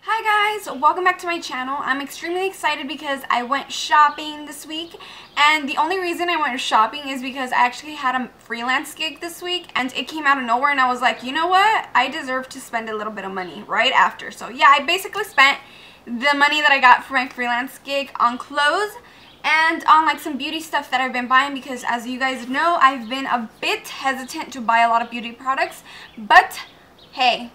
Hi guys, welcome back to my channel. I'm extremely excited because I went shopping this week, and the only reason I went shopping is because I actually had a freelance gig this week and it came out of nowhere, and I was like, you know what, I deserve to spend a little bit of money right after. So yeah, I basically spent the money that I got for my freelance gig on clothes and on like some beauty stuff that I've been buying, because as you guys know, I've been a bit hesitant to buy a lot of beauty products, but hey,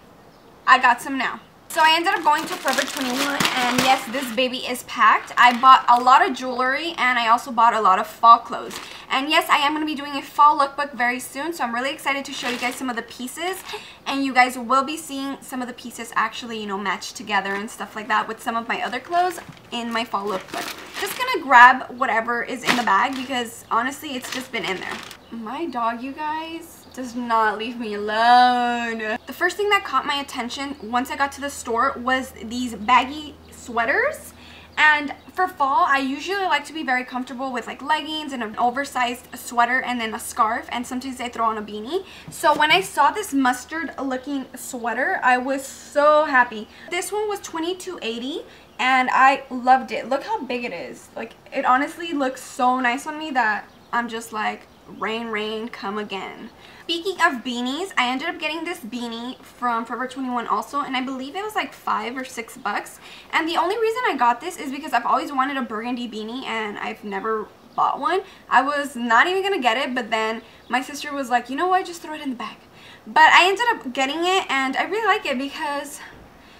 I got some now. So I ended up going to Forever 21, and yes, this baby is packed. I bought a lot of jewelry and I also bought a lot of fall clothes. And yes, I am going to be doing a fall lookbook very soon, so I'm really excited to show you guys some of the pieces, and you guys will be seeing some of the pieces actually, you know, matched together and stuff like that with some of my other clothes in my fall lookbook. Just gonna grab whatever is in the bag because honestly, it's just been in there. My dog, you guys, does not leave me alone. The first thing that caught my attention once I got to the store was these baggy sweaters. And for fall, I usually like to be very comfortable with like leggings and an oversized sweater and then a scarf, and sometimes I throw on a beanie. So when I saw this mustard looking sweater, I was so happy. This one was $22.80 and I loved it. Look how big it is. Like, it honestly looks so nice on me that I'm just like, rain, rain, come again. Speaking of beanies, I ended up getting this beanie from Forever 21 also, and I believe it was like $5 or $6. And the only reason I got this is because I've always wanted a burgundy beanie and I've never bought one. I was not even gonna get it, but then my sister was like, you know what, just throw it in the bag. But I ended up getting it, and I really like it because,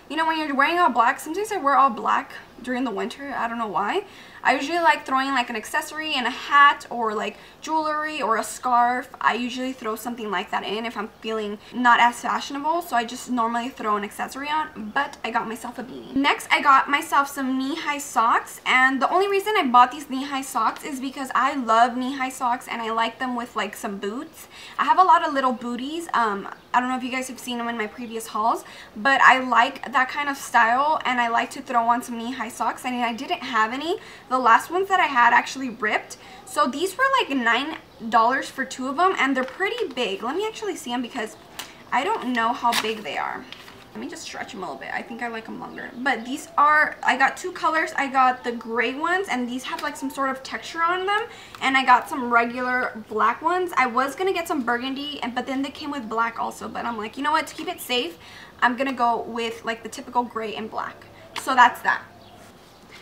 you know, when you're wearing all black, sometimes I wear all black during the winter. I don't know why. I usually like throwing like an accessory and a hat or like jewelry or a scarf. I usually throw something like that in if I'm feeling not as fashionable, so I just normally throw an accessory on, but I got myself a beanie. Next, I got myself some knee-high socks, and the only reason I bought these knee-high socks is because I love knee-high socks and I like them with like some boots. I have a lot of little booties. I don't know if you guys have seen them in my previous hauls, but I like that kind of style and I like to throw on some knee-high socks, and I didn't have any. The last ones that I had actually ripped, so these were like $9 for two of them, and they're pretty big. Let me actually see them because I don't know how big they are. Let me just stretch them a little bit. I think I like them longer. But these are, I got two colors. I got the gray ones, and these have like some sort of texture on them, and I got some regular black ones. I was gonna get some burgundy, but then they came with black also, but I'm like, you know what, to keep it safe, I'm gonna go with like the typical gray and black. So that's that.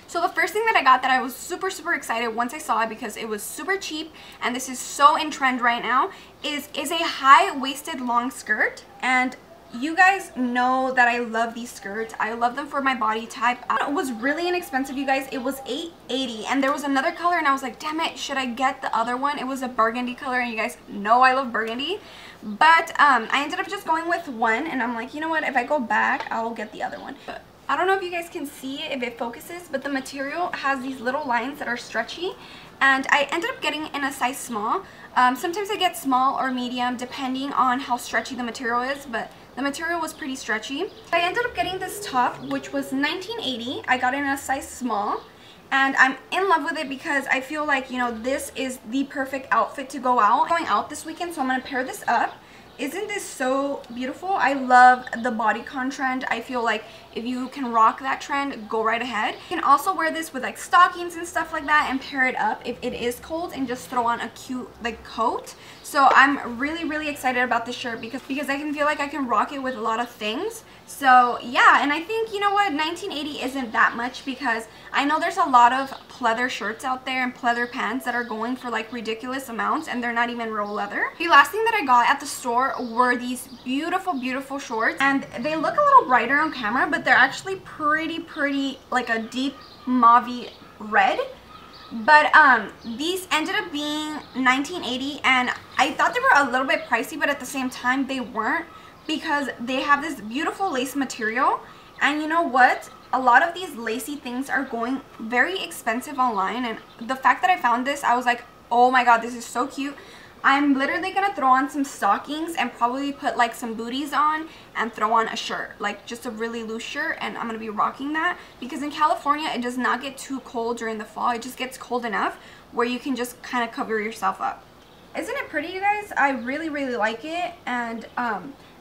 So the first thing that I got that I was super excited once I saw it, because it was super cheap and this is so in trend right now, is a high-waisted long skirt. And you guys know that I love these skirts. I love them for my body type. It was really inexpensive, you guys. It was $8.80, and there was another color and I was like, damn it, should I get the other one? It was a burgundy color, and you guys know I love burgundy. But I ended up just going with one, and I'm like, you know what, if I go back, I'll get the other one. But I don't know if you guys can see it, if it focuses, but the material has these little lines that are stretchy, and I ended up getting in a size small. Sometimes I get small or medium depending on how stretchy the material is, but the material was pretty stretchy. I ended up getting this top, which was $19.80. I got it in a size small, and I'm in love with it because I feel like, you know, this is the perfect outfit to go out. I'm going out this weekend, so I'm going to pair this up. Isn't this so beautiful? I love the bodycon trend. I feel like if you can rock that trend, go right ahead. You can also wear this with like stockings and stuff like that and pair it up if it is cold, and just throw on a cute like coat. So I'm really excited about this shirt because I can feel like I can rock it with a lot of things. So yeah, and I think, you know what, $19.80 isn't that much, because I know there's a lot of pleather shirts out there and pleather pants that are going for like ridiculous amounts, and they're not even real leather. The last thing that I got at the store were these beautiful shorts, and they look a little brighter on camera, but they're actually pretty like a deep mauve red. But these ended up being $19.80, and I thought they were a little bit pricey, but at the same time they weren't, because they have this beautiful lace material. And you know what, a lot of these lacy things are going very expensive online, and the fact that I found this, I was like, oh my god, this is so cute. I'm literally gonna throw on some stockings and probably put like some booties on and throw on a shirt, like just a really loose shirt, and I'm gonna be rocking that because in California it does not get too cold during the fall. It just gets cold enough where you can just kind of cover yourself up. Isn't it pretty, you guys? I really like it, and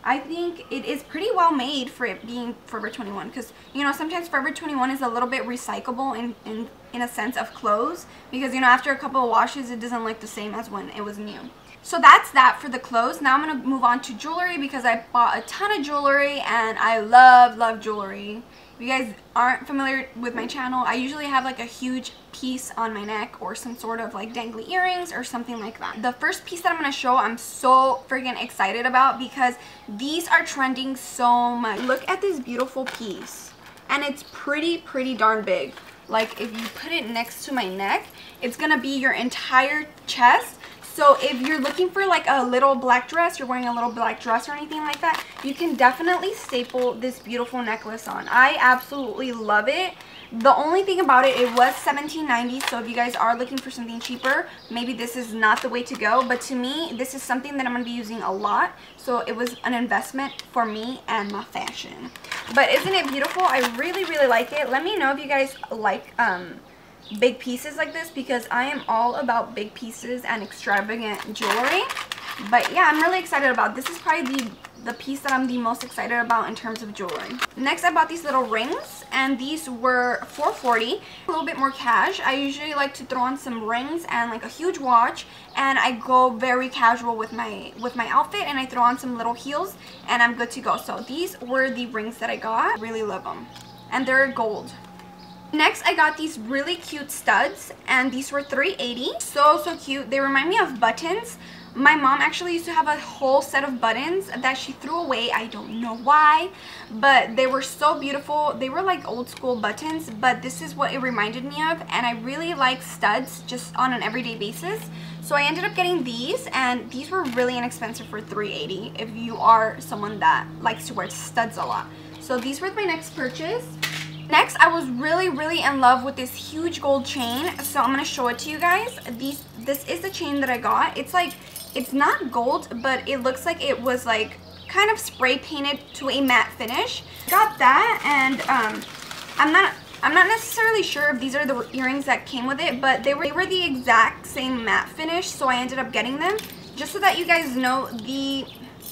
I think it is pretty well made for it being Forever 21, because you know sometimes Forever 21 is a little bit recyclable in a sense of clothes, because you know after a couple of washes it doesn't look the same as when it was new. So that's that for the clothes. Now I'm going to move on to jewelry, because I bought a ton of jewelry and I love jewelry. If you guys aren't familiar with my channel, I usually have like a huge piece on my neck or some sort of like dangly earrings or something like that. The first piece that I'm going to show I'm so freaking excited about, because these are trending so much. Look at this beautiful piece, and it's pretty darn big. Like if you put it next to my neck, it's going to be your entire chest. So if you're looking for like a little black dress, you're wearing a little black dress or anything like that, you can definitely staple this beautiful necklace on. I absolutely love it. The only thing about it, it was $17.90, so if you guys are looking for something cheaper, maybe this is not the way to go. But to me, this is something that I'm going to be using a lot, so it was an investment for me and my fashion. But isn't it beautiful? I really like it. Let me know if you guys like big pieces like this, because I am all about big pieces and extravagant jewelry. But yeah, I'm really excited about this. Is probably the piece that I'm the most excited about in terms of jewelry. Next, I bought these little rings, and these were $4.40, a little bit more cash. I usually like to throw on some rings and like a huge watch, and I go very casual with my outfit, and I throw on some little heels and I'm good to go. So these were the rings that I got. Really love them, and they're gold. Next, I got these really cute studs, and these were $3.80. So cute. They remind me of buttons. My mom actually used to have a whole set of buttons that she threw away. I don't know why, but they were so beautiful. They were like old school buttons, but this is what it reminded me of, and I really like studs just on an everyday basis. So I ended up getting these, and these were really inexpensive for $3.80 if you are someone that likes to wear studs a lot. So these were my next purchase. Next, I was really in love with this huge gold chain, so I'm going to show it to you guys. This is the chain that I got. It's like, it's not gold, but it looks like it was like kind of spray painted to a matte finish. Got that, and I'm not necessarily sure if these are the earrings that came with it, but they were the exact same matte finish, so I ended up getting them. Just so that you guys know, the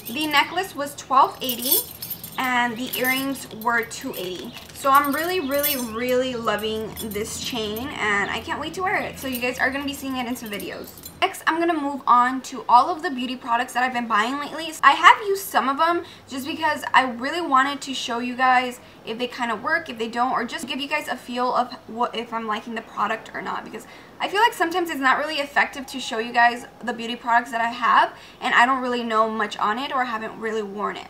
necklace was $12.80. and the earrings were $2.80. So I'm really loving this chain, and I can't wait to wear it. So you guys are going to be seeing it in some videos. Next, I'm going to move on to all of the beauty products that I've been buying lately. I have used some of them just because I really wanted to show you guys if they kind of work, if they don't, or just give you guys a feel of if I'm liking the product or not, because I feel like sometimes it's not really effective to show you guys the beauty products that I have and I don't really know much on it or haven't really worn it.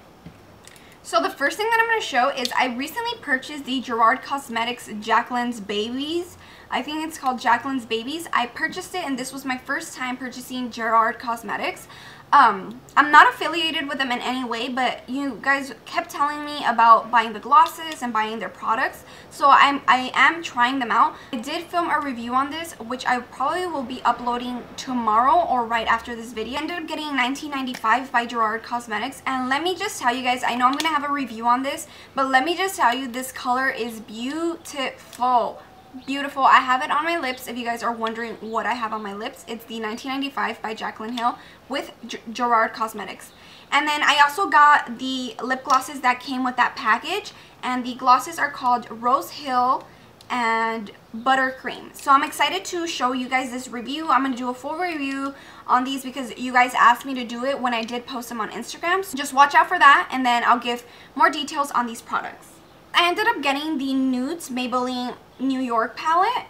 So the first thing that I'm going to show is I recently purchased the Gerard Cosmetics Jacqueline's Babies. I think it's called Jacqueline's Babies. I purchased it, and this was my first time purchasing Gerard Cosmetics. I'm not affiliated with them in any way, but you guys kept telling me about buying the glosses and buying their products, so I am trying them out. I did film a review on this, which I probably will be uploading tomorrow or right after this video. I ended up getting $19.95 by Gerard Cosmetics, and let me just tell you guys, I know I'm going to have a review on this, but let me just tell you, this color is beautiful. Beautiful. I have it on my lips. If you guys are wondering what I have on my lips, it's the $19.95 by Jaclyn Hill with Gerard Cosmetics. And then I also got the lip glosses that came with that package, and the glosses are called Rose Hill and Buttercream. So I'm excited to show you guys this review. I'm going to do a full review on these because you guys asked me to do it when I did post them on Instagram. So just watch out for that, and then I'll give more details on these products. I ended up getting the Nudes Maybelline New York palette,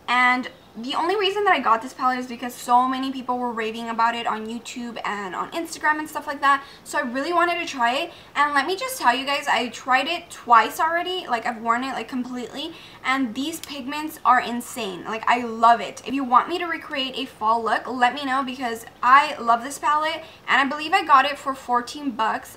and the only reason that I got this palette is because so many people were raving about it on YouTube and on Instagram and stuff like that, so I really wanted to try it. And let me just tell you guys, I tried it twice already. Like, I've worn it like completely, and these pigments are insane. Like, I love it. If you want me to recreate a fall look, let me know, because I love this palette, and I believe I got it for 14 bucks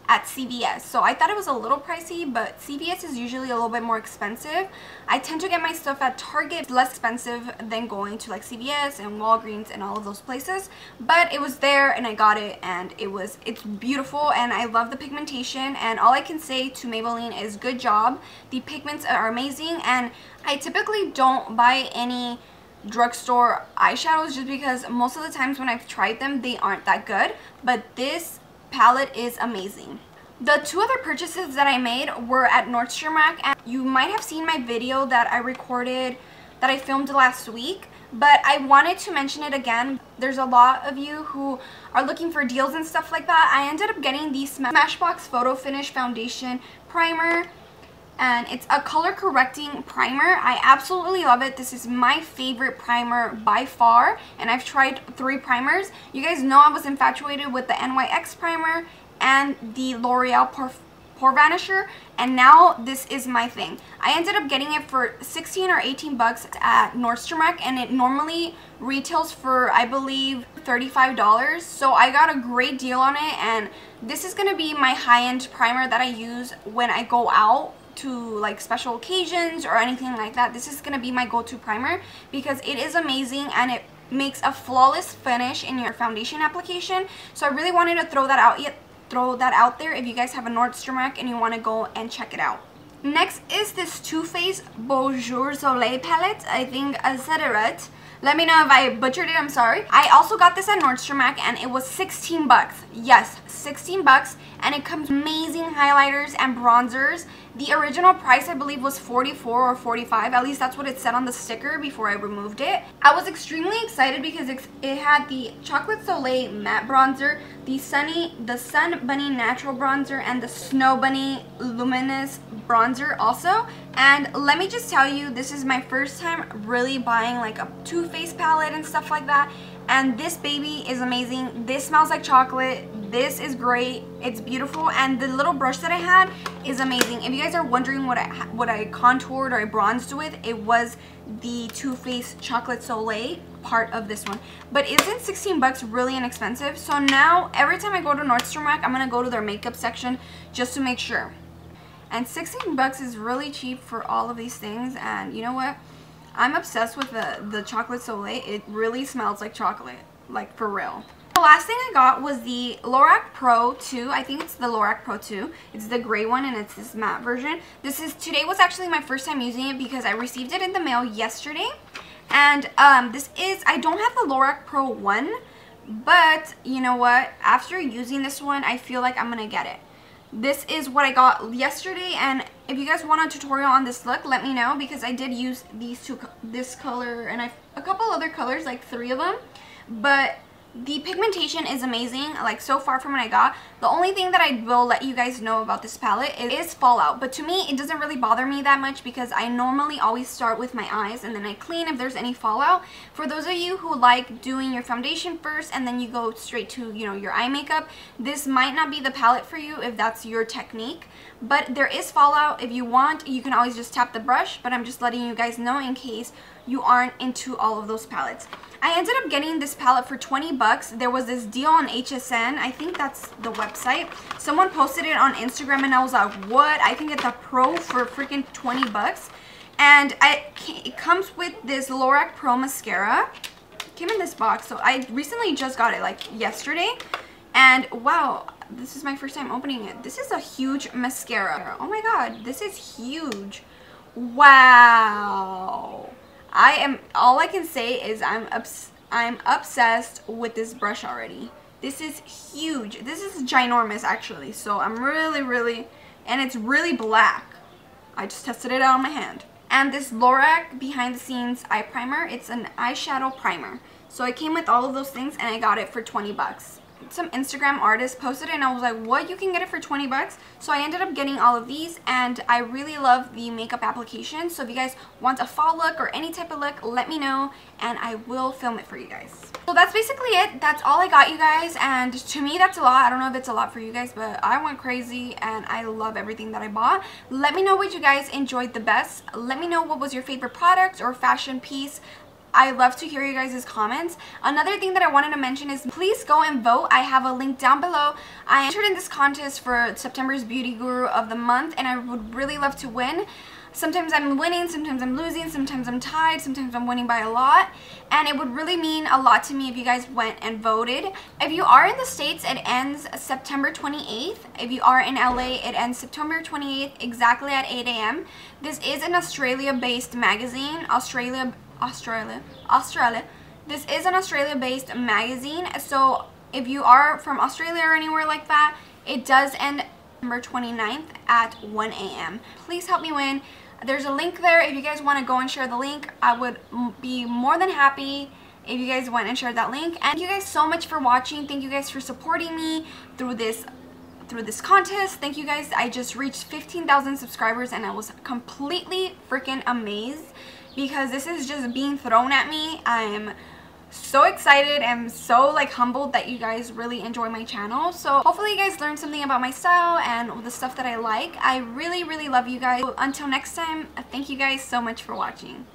at CVS. So I thought it was a little pricey, but CVS is usually a little bit more expensive. I tend to get my stuff at Target. It's less expensive than going to like CVS and Walgreens and all of those places, but it was there and I got it, and it's beautiful, and I love the pigmentation, and all I can say to Maybelline is good job. The pigments are amazing, and I typically don't buy any drugstore eyeshadows just because most of the times when I've tried them, they aren't that good, but this palette is amazing. The two other purchases that I made were at Nordstrom Rack, and you might have seen my video that I recorded, that I filmed last week, but I wanted to mention it again. There's a lot of you who are looking for deals and stuff like that. I ended up getting the Smashbox Photo Finish Foundation Primer, and it's a color correcting primer. I absolutely love it. This is my favorite primer by far, and I've tried 3 primers. You guys know I was infatuated with the NYX primer and the L'Oreal Pore Vanisher, and now this is my thing. I ended up getting it for 16 or 18 bucks at Nordstrom Rack, and it normally retails for, I believe, $35. So I got a great deal on it, and this is going to be my high-end primer that I use when I go out to like special occasions or anything like that. This is going to be my go-to primer because it is amazing and it makes a flawless finish in your foundation application. So I really wanted to throw that out there if you guys have a Nordstrom Rack and you want to go and check it out. Next is this Too Faced Bonjour Soleil palette. I think I said it right. Let me know if I butchered it, I'm sorry. I also got this at Nordstrom Rack and it was 16 bucks. Yes, 16 bucks, and it comes with amazing highlighters and bronzers. The original price I believe was 44 or 45, at least that's what it said on the sticker before I removed it. I was extremely excited because it had the Chocolate Soleil matte bronzer, the Sun Bunny natural bronzer, and the Snow Bunny luminous bronzer also. And let me just tell you, this is my first time really buying like a Too Faced palette and stuff like that, and this baby is amazing. This smells like chocolate. This is great. It's beautiful, and the little brush that I had is amazing. If you guys are wondering what I contoured or I bronzed with, it was the Too Faced Chocolate Soleil part of this one. But isn't 16 bucks really inexpensive? So now every time I go to Nordstrom Rack, I'm gonna go to their makeup section just to make sure. And 16 bucks is really cheap for all of these things, and you know what? I'm obsessed with the Chocolate Soleil. It really smells like chocolate, like for real. The last thing I got was the Lorac Pro 2. I think it's the Lorac Pro 2. It's the gray one, and it's this matte version. Today was actually my first time using it because I received it in the mail yesterday. And I don't have the Lorac Pro 1, but you know what? After using this one, I feel like I'm gonna get it. This is what I got yesterday, and if you guys want a tutorial on this look, let me know, because I did use this color and a couple other colors, like 3 of them. But the pigmentation is amazing, like so far from what I got. The only thing that I will let you guys know about this palette is fallout, but to me it doesn't really bother me that much because I normally always start with my eyes and then I clean if there's any fallout. For those of you who like doing your foundation first and then you go straight to, you know, your eye makeup, this might not be the palette for you if that's your technique. But there is fallout. If you want, you can always just tap the brush, but I'm just letting you guys know in case you aren't into all of those palettes. I ended up getting this palette for 20 bucks. There was this deal on HSN. I think that's the website. Someone posted it on Instagram and I was like, what? I can get the Pro for freaking 20 bucks. And it comes with this Lorac Pro mascara. It came in this box. So I recently just got it like yesterday. And wow, this is my first time opening it. This is a huge mascara. Oh my god, this is huge. Wow. All I can say is I'm obsessed with this brush already. This is huge. This is ginormous actually. So I'm really, and it's really black. I just tested it out on my hand. And this Lorac Behind the Scenes Eye Primer, it's an eyeshadow primer. So it came with all of those things and I got it for 20 bucks. Some Instagram artist posted it and I was like, what, you can get it for 20 bucks? So I ended up getting all of these, and I really love the makeup application. So if you guys want a fall look or any type of look, let me know and I will film it for you guys. So that's basically it. That's all I got, you guys, and to me that's a lot. I don't know if it's a lot for you guys, but I went crazy and I love everything that I bought. Let me know what you guys enjoyed the best. Let me know what was your favorite product or fashion piece. I love to hear you guys' comments. Another thing that I wanted to mention is please go and vote. I have a link down below. I entered in this contest for September's Beauty Guru of the Month, and I would really love to win. Sometimes I'm winning, sometimes I'm losing, sometimes I'm tied, sometimes I'm winning by a lot. And it would really mean a lot to me if you guys went and voted. If you are in the States, it ends September 28th. If you are in LA, it ends September 28th exactly at 8 a.m. This is an Australia-based magazine. Australia. This is an Australia-based magazine, so if you are from Australia or anywhere like that, it does end September 29th at 1 a.m. Please help me win. There's a link there if you guys want to go and share the link. I would be more than happy if you guys went and shared that link. And thank you guys so much for watching. Thank you guys for supporting me through this contest. Thank you guys. I just reached 15,000 subscribers and I was completely freaking amazed because this is just being thrown at me. I'm so excited and so like humbled that you guys really enjoy my channel. So hopefully you guys learned something about my style and the stuff that I like. I really love you guys. Until next time, thank you guys so much for watching.